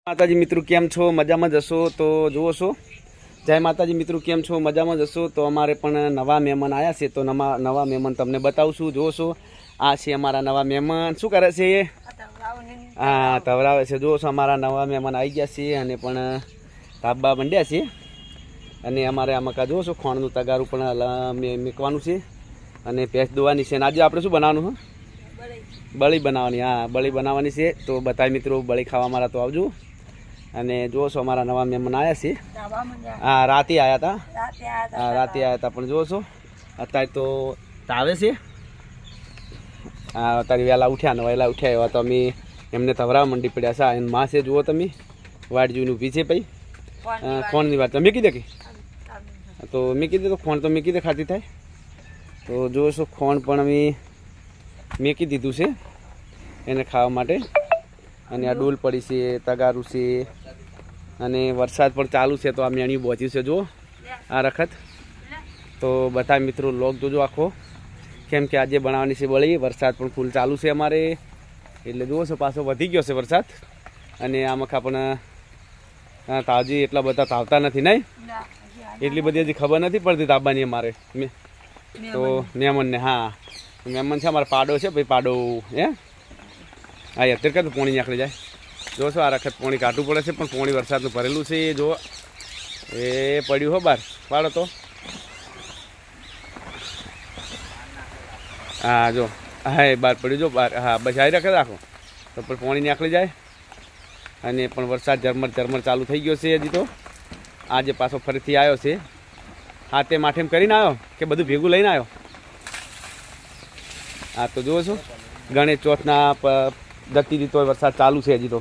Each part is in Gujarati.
माताजी मित्रों केम छो मजा में जशो तो जुओ छो। जय माताजी मित्रों केम छो मजा में जशो तो अमारे पण नवा मेहमान आया से तो नवा मेहमान तमने बतावशुं। जुओ छो आ छे अमारा नवा मेहमान। शुं करे छे? हाँ तवरावे छे। जुओ छो अमारा नवा मेहमान आई गया छे अने पण ताबा मंड्या छे अने अमारे आ मका जुओ छो खोणनुं तगारुं पण मेकवानुं छे अने पेस्ट दोवानी छे। आज आपणे शुं बनाववानुं? बळी बनाववानी। हाँ बळी बनाववानी छे तो बताय मित्रों बळी खावा मारा तो आवजो। અને જો છો અમારા નવા મહેમાન આવ્યા છે। હા રાતે આવ્યા હતા। હા રાતે આવ્યા હતા પણ જો છો અત્યારે તો તાવે છે। હા અત્યારે વહેલા ઉઠ્યા ને વહેલા ઉઠ્યા એવા તો અમે એમને તવરાવા મંડી પડ્યા છે। અને માં છે જુઓ તમે વાટ જોઈને ઊભી છે ભાઈ ખોણની વાત મેં કીધે કે તો મેં કીધું તો ખોણ તો મેં કીધે ખાતી થાય તો જો છો ખોણ પણ અમે મેકી દીધું છે એને ખાવા માટે। અને આ ડોલ પડી છે તગારું છે અને વરસાદ પણ ચાલુ છે તો આ મેણિયું બોચ્યું છે જો આ રખત તો બધા મિત્રો લોક જોજો આખો કેમ કે આજે બનાવવાની છે બળી। વરસાદ પણ ફૂલ ચાલુ છે અમારે એટલે જુઓ છો પાછો વધી ગયો છે વરસાદ અને આ મખા પણ તાજી એટલા બધા તાવતા નથી નહીં એટલી બધી હજી ખબર નથી પડતી તાબાની અમારે તો મહેમાનને। હા મહેમાન છે અમારે પાડો છે ભાઈ પાડો હે હા અત્યારે કાં તો પોણી નીકળી જાય જો છો આ રખત પોણી કાઢવું પડે છે પણ પોણી વરસાદનું ભરેલું છે જો એ પડ્યું હો બહાર પાડો તો હા જો હા એ બહાર પડ્યું જો બહાર હા બસ આવી રખત રાખો તો પણ પોણી નીકળી જાય અને પણ વરસાદ ઝરમર ઝરમર ચાલુ થઈ ગયો છે હજી તો આજે પાછો ફરીથી આવ્યો છે। હાથે માઠેમ કરીને આવ્યો કે બધું ભેગું લઈને આવ્યો? હા તો જુઓ છો ગણેશ ચોથના દત્તી દીતો વરસાદ ચાલુ છે હજી તો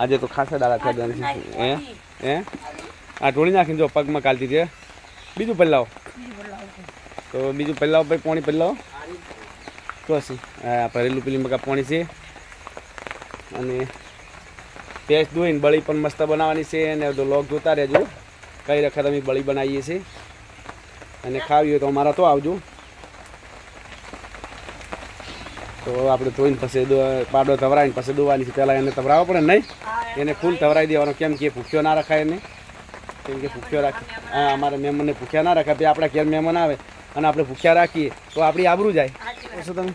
આજે તો ખાસા દાડા થયા ગણેશ હે આ ઢોળી નાખીને જો પગમાં કાલતી છે। બીજું પલ્લાવો તો બીજું પલ્લાવો ભાઈ પોણી પલ્લાવો તો હશે હા ભરેલું પેલી મકા પોણી છે અને પેસ્ટ ધોઈને બળી પણ મસ્ત બનાવવાની છે અને બધો લોક જોતા રહેજો કઈ વખત અમે બળી બનાવીએ છીએ અને ખાવી હોય તો અમારા તો આવજો। તો આપણે ધોઈને પછી પાડો તવરાવીને પછી દોવાની છે પહેલાં એને તવરાવવો પડે નહીં એને ફૂલ તવરાવી દેવાનો કેમ કે ભૂખ્યો ના રખાય એને કેમ કે ભૂખ્યો રાખે હા અમારા મહેમાનને ભૂખ્યા ના રખાય આપણા ઘેર મહેમાન આવે અને આપણે ભૂખ્યા રાખીએ તો આપણી આબરૂ જાય। શું તમે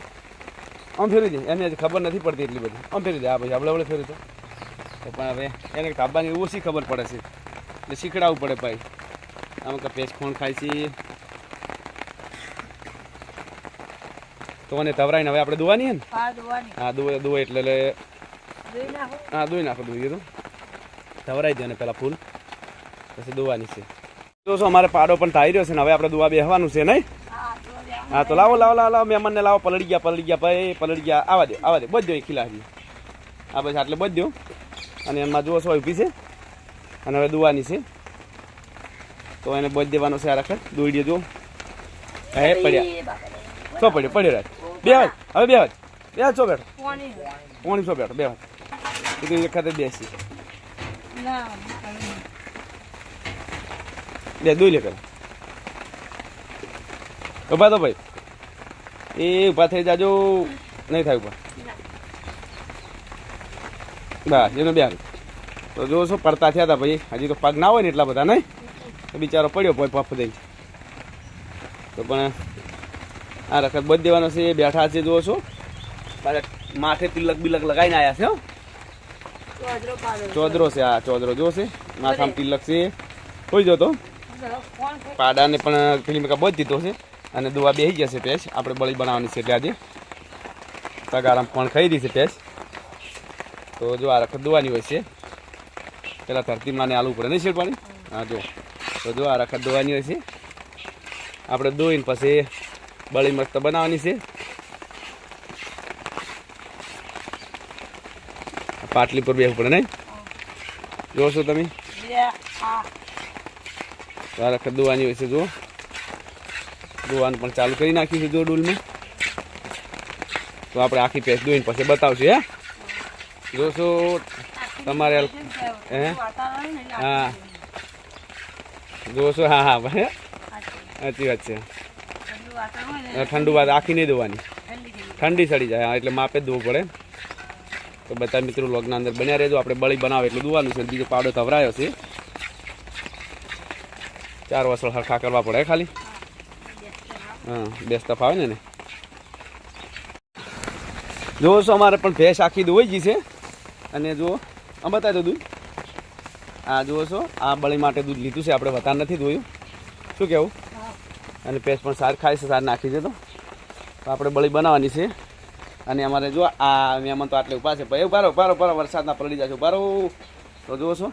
આમ ફેરવી દે એને હજી ખબર નથી પડતી એટલી બધી આમ ફેરવી દે હા ભાઈ આપણે આપણે ફેરવી તો પણ હવે એને ધાબાની ઓછી ખબર પડે છે એટલે શીખડાવવું પડે ભાઈ આમ કે પેસ્ટ ખોણ ખાય છે તો એને તવરાઈને હવે આપણે દોવાની હે ને હા દો એટલે હા દોઈ નાખો દોઈએ તો તવરાઈ દે અને પહેલાં ફૂલ પછી દોવાની છે। તો શું અમારે પાડો પણ થાઈ રહ્યો છે ને હવે આપણે દોવા બેસવાનું છે નહીં? હા તો લાવો લાવો લાવો લાવો મહેમાનને લાવો પલળી ગયા ભાઈ પલળી ગયા આવા દે બધો એ ખીલાવી આ બસ આટલે બધો અને એમાં જુઓ છો ઊભી છે અને હવે દોવાની છે તો એને બોજ દેવાનો છે આ રખત દોઈ દેજો હે પડ્યા છો પડ્યો રાખ બે હવે બે છો બેઠો પોણી છો બેઠો બે કીધું એક ખાતે બેસી બે દોઈ લે પેલા ઉભા તો ભાઈ એ ઊભા થઈ જાજો નહીં થાય ઉભા બસ એનો બે તો જો શું પડતા થયા હતા ભાઈ હજી તો પગ ના હોય ને એટલા બધા નહીં તો બિચારો પડ્યો પફ દઈ તો પણ આ રખત બધ દેવાનો છે બેઠા છે જુઓ છો માથે તિલક બિલક લગાવીને આવ્યા છે ચોદરો છે આ ચોદરો જો છે માથામાં તિલક છે કોઈ જો તો પાડાને પણ પેલી મેકા બધ દીધો છે અને દુવા બેસી જશે પેશ આપણે બળી બનાવવાની છે એટલે આજે તગારામ પણ ખાઈ રહી છે પેશ તો જો આ રખત દોવાની હોય છે પેલા ધરતીમાં ને આલુ પડે નહીં શેડવાની હા જો તો જો આ રખત દોવાની હોય છે આપણે દોઈને પછી બળી મસ્ત બનાવવાની છે। પાટલી પર બેસવું પડે નહીં જોશો તમે આ રખત દોવાની હોય છે જો દોવાનું પણ ચાલુ કરી નાખ્યું છે જો ડોલમાં તો આપણે આખી પેસ્ટ દોઈને પછી બતાવશું હે જોશો તમારે હે હા જોશો હા હા ભાઈ સાચી વાત છે ठंडू बात आखी नहीं दवानी ठंडी सड़ी जाए એટલે માપે દવું પડે તો બધા મિત્રો લોગના અંદર બન્યા રહેજો. આપણે બળી બનાવે એટલું દુવાનું છે, બીજો પાવડો તવરાયો છે. 4 વસળ હરખા કરવા પડે ખાલી. હા, બેસતા ફાવે ને. જોવો છો અમારે પણ ભેંસ આખી દોવાઈ ગઈ છે. અને જુઓ આમ બતાવી દો દૂધ. આ જુઓ છો આ બળી માટે દૂધ લીધું છે આપણે, વધારે નથી ધોયું. શું કહેવું? અને ભેંસ પણ સાર ખાય છે, સાર નાખી છે. તો આપણે બળી બનાવવાની છે. અને અમારે જો આ મહેમાન તો આટલે ઉભા છે. ભાઈ ઉભારો વરસાદના પલળી જશે. ઉભારો. તો જુઓ છો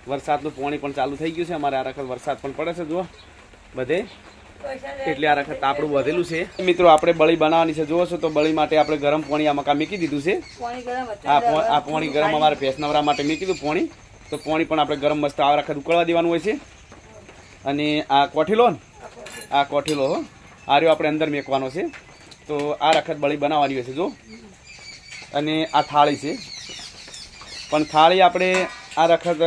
વરસાદનું પાણી પણ ચાલુ થઈ ગયું છે. અમારે આ વખત વરસાદ પણ પડે છે જુઓ બધે, એટલે આ વખત તાપડું વધેલું છે. મિત્રો આપણે બળી બનાવવાની છે. જુઓ છો તો બળી માટે આપણે ગરમ પાણી આ મકા મૂકી દીધું છે. આ પાણી ગરમ અમારે ભેંસ નવરા માટે મૂકી દીધું પાણી. તો પાણી પણ આપણે ગરમ મસ્ત આ વખત ઉકળવા દેવાનું હોય છે. અને આ કોઠીલો ને, આ કોઠીલો આ રહ્યો આપણે અંદર મેકવાનો છે. તો આ વખત બળી બનાવવાની હોય છે જો. અને આ થાળી છે, પણ થાળી આપણે આ વખત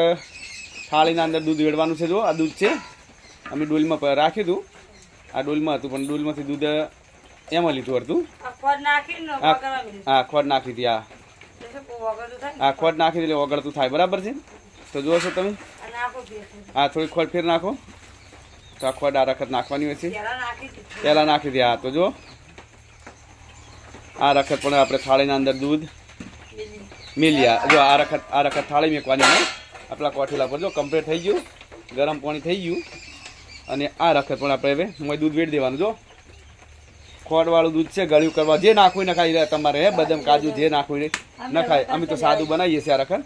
થાળીના અંદર દૂધ વેડવાનું છે. જો આ દૂધ છે, અમે ડોલમાં રાખ્યું હતું. આ ડોલમાં હતું પણ ડોલમાંથી દૂધ એમાં લીધું હતું. હા, ખોટ નાખી હતી. આ ખોટ નાખી એટલે ઓગળતું થાય. બરાબર છે. તો જુઓ છો તમે, હા થોડી ખોટ ફેર નાખો. તો આ ખોટ આ વખત નાખવાની હોય છે. પહેલાં નાખી દે. હા તો જો આ વખત પણ આપણે થાળીના અંદર દૂધ મિલ્યા. જો આ વખત થાળી મેકવાની હોય આપણા કોઠીલા પર. જો કમ્પ્લીટ થઈ ગયું, ગરમ પાણી થઈ ગયું. અને આ વખત પણ આપણે હવે મોય દૂધ વેડી દેવાનું. જો ખોટવાળું દૂધ છે, ગળ્યું કરવા જે નાખવું નખાય તમારે. હે બદામ કાજુ જે નાખવું નખાય. અમે તો સાદું બનાવીએ છીએ. આ વખત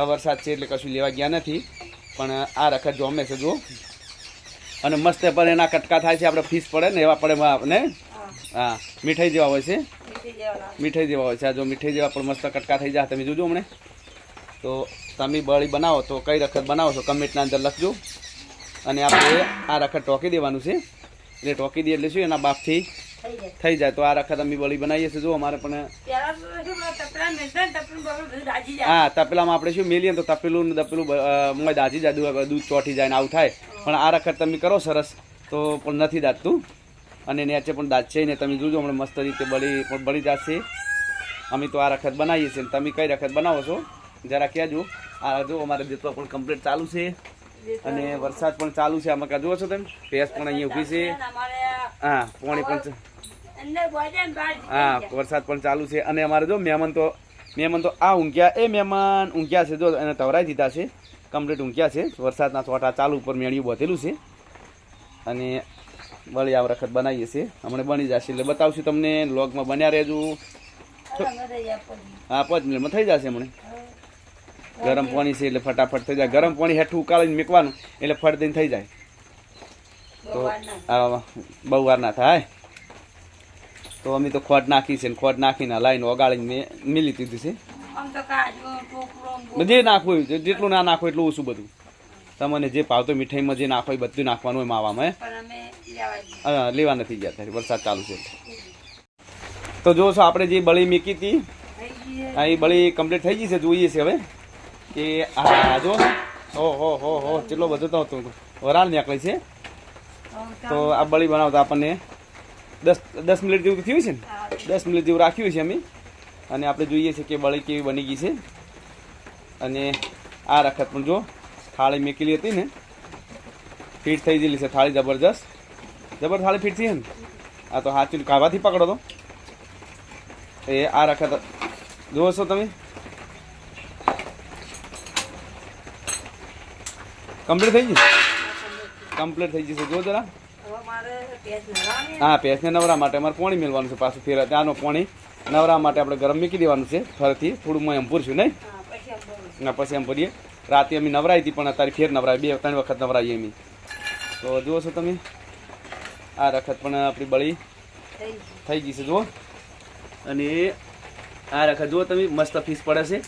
વરસાદ છે એટલે કશું લેવા ગયા નથી, પણ આ વખત જોમે છે જો. અને મસ્ત પણ એના કટકા થાય છે. આપણે ફીસ પડે ને એવા પડે ને. હા, મીઠાઈ જેવા હોય છે. મીઠાઈ જેવા હોય છે. આ જો મીઠાઈ જેવા પણ મસ્ત કટકા થઈ જાય. તમે જોજો હમણે. તો તમે બળી બનાવો તો કઈ વખત બનાવો છો કમેન્ટના અંદર લખજો. અને આપણે આ વખત ટોકી દેવાનું છે. એટલે ટોકી દઈએ એટલે શું એના બાફથી થઈ જાય. તો આ વખત અમે બળી બનાવીએ છીએ. જો અમારે પણ હા તપેલામાં આપણે શું મેલીએ તો તપેલું દાજી જાય, દૂધ ચોટી જાય ને આવું થાય. પણ આ વખત તમે કરો સરસ તો પણ નથી દાજતું. અને નેચે પણ દાજશે ને. તમે જોજો હમણાં મસ્ત રીતે બળી જશે. અમે તો આ વખત બનાવીએ છીએ. તમે કઈ વખત બનાવો છો જરા કહેજો. આ જો અમારે જેટલો પણ કમ્પ્લીટ ચાલુ છે. અને વરસાદ પણ ચાલુ છે. આમાં જુઓ છો તમે, ભેંસ પણ અહીંયા ઊભી છે. હા, પાણી પણ હા, વરસાદ પણ ચાલુ છે. અને અમારે જો મહેમાન તો આ ઊંઘ્યા. એ મહેમાન ઊંઘ્યા છે. જો એને તવરાઈ દીધા છે, કમ્પ્લીટ ઊંઘ્યા છે. વરસાદના છોટા ચાલુ ઉપર મેળિયું બધેલું છે. અને બળી આ વખત બનાવીએ છીએ. હમણાં બની જશે એટલે બતાવશું તમને. વ્લોગમાં બન્યા રહેજો. હા, 5 મિનિટમાં થઈ જશે. હમણાં ગરમ પાણી છે એટલે ફટાફટ થઈ જાય. ગરમ પાણી હેઠું ઉકાળીને મૂકવાનું એટલે ફટ દઈને થઈ જાય. તો બહુ વાર ના થાય. તો અમે તો ખોટ નાખી છે. ખોટ નાખીને હલાવીને ઓગાળીને મેં મિલી દીધું છે. જે નાખવું જેટલું ના નાખો એટલું ઓછું બધું. તમને જે ભાવતો મીઠાઈમાં જે નાખો એ બધું નાખવાનું હોય માવામાં. હા, લેવા નથી ગયા ત્યારે વરસાદ ચાલુ છે. તો જો છો આપણે જે બળી મૂકી હતી હા એ બળી કમ્પ્લીટ થઈ ગઈ છે. જોઈએ છે હવે કે આ જો હો કેટલો બધો તો હતો વરાળ નીકળે છે. તો આ બળી બનાવતા આપણને 10 મિનિટ જેવું થયું છે ને. 10 મિનિટ જેવું રાખ્યું છે અમે. અને આપણે જોઈએ છીએ કે બળી કેવી બની ગઈ છે. અને આ વખત પણ જો થાળી મેકેલી હતી ને ફીટ થઈ ગયેલી છે. થાળી જબરજસ્ત થાળી ફીટ થઈ છે ને. આ તો હાથ કાવાથી પકડો તો એ આ વખત જુઓ છો તમે કમ્પ્લીટ થઈ ગઈ. કમ્પ્લીટ થઈ જશે. જો જરા હા, ભેંસને નવરા માટે અમારે પાણી મેળવાનું છે. પાછું ફેર ત્યાંનો પાણી નવરા માટે આપણે ગરમ મૂકી દેવાનું છે. ફરીથી થોડું એમ પૂરશું નહીં ના, પછી એમ ભરીએ. રાતે અમે નવરાઈ હતી પણ અત્યારે ફેર નવરાય. 2-3 વખત નવરાઈએ અમે. તો જુઓ છો તમે આ વખત પણ આપણી બળી થઈ ગઈ છે. જુઓ. અને આ વખત જુઓ તમે મસ્ત ફીસ પડે છે.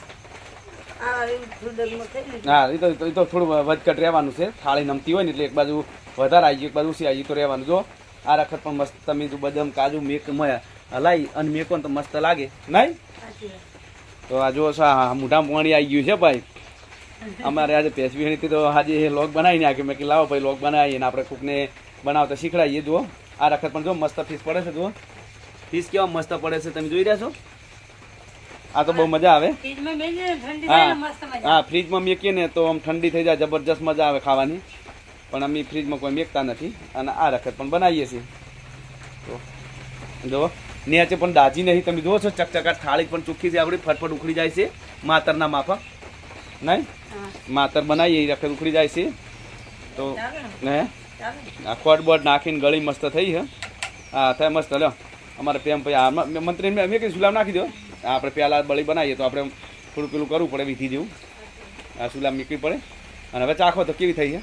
હા, એ તો થોડું વધઘટ રહેવાનું છે. થાળી નમતી હોય ને એટલે એક બાજુ વધારે આવી ગયું, એક બાજુ ઓછી આવી તો રહેવાનું. જો આ વખત પણ મસ્ત તમે બદામ કાજુ હલાવી અને મેકો તો મસ્ત લાગે નહીં. તો આ જો મોઢામાં પાણી આવી ગયું છે ભાઈ. અમારે આજે પેશવી હતી તો આજે લોગ બનાવી નાખ્યો. મેં કે લાવો ભાઈ લોગ બનાવીએ ને આપણે કૂકને બનાવતા શીખડાવીએ. જુઓ આ વખત પણ જો મસ્ત ફીસ પડે છે. જુઓ ફીસ કેવા મસ્ત પડે છે તમે જોઈ રહ્યા છો. આ તો બહુ મજા આવે ફ્રીજમાં મેલીએ ને ઠંડી હા. થાય ને મસ્ત મજા હા ફ્રીજમાં મેકીએ ને તો આમ ઠંડી થઈ જાય જબરજસ્ત મજા આવે ખાવાની પણ અમે ફ્રીજમાં કોઈ મેકતા નથી અને આ વખત પણ બનાવીએ છીએ તો જો નીચે પણ દાજી નહીં તમે જુઓ છો ચકચકાટ થાળી પણ ચોખ્ખી છે આપણી ફટફટ ઉખડી જાય છે માતરના માફક નહીં હા માતર બનાવીએ એ વખત ઉખડી જાય છે તો ચાલે ને હે ચાલે આ ખોટ બોટ નાખીને ગળી મસ્ત થઈ છે હા થાય મસ્ત લ્યો અમારે પેમ ભાઈ આ મંત્રી મેં કીધું સુલામ નાખી દો આપણે પહેલાં બળી બનાવીએ તો આપણે થોડું પેલું કરવું પડે વિધિ જેવું આ સુલામ મૂકવી પડે અને હવે ચાખો તો કેવી થઈ છે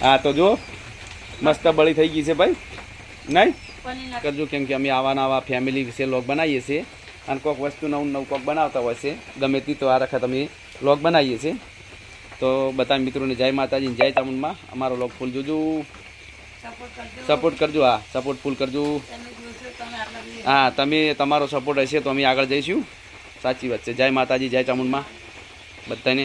હા તો જો મસ્ત બળી થઈ ગઈ છે ભાઈ નહીં પનીર નાખ કરજો કેમ કે અમે આવા નવા ફેમિલી વિશે લોગ બનાવીએ છીએ અને કોઈક વસ્તુ નવું નવું કોઈક બનાવતા હોય છે ગમે તે તો આ વખત અમે લોગ બનાવીએ છીએ તો બધા મિત્રોને જય માતાજી જય ચામુંડમાં અમારો લોગ ફૂલ જોજો સપોર્ટ કરજો સપોર્ટ કરજો હા સપોર્ટ ફૂલ કરજો તમે જોશો તમે આટલા બધી હા તમે તમારો સપોર્ટ હશે તો અમે આગળ જઈશું સાચી વાત છે જય માતાજી જય ચામુંડમાં બધાને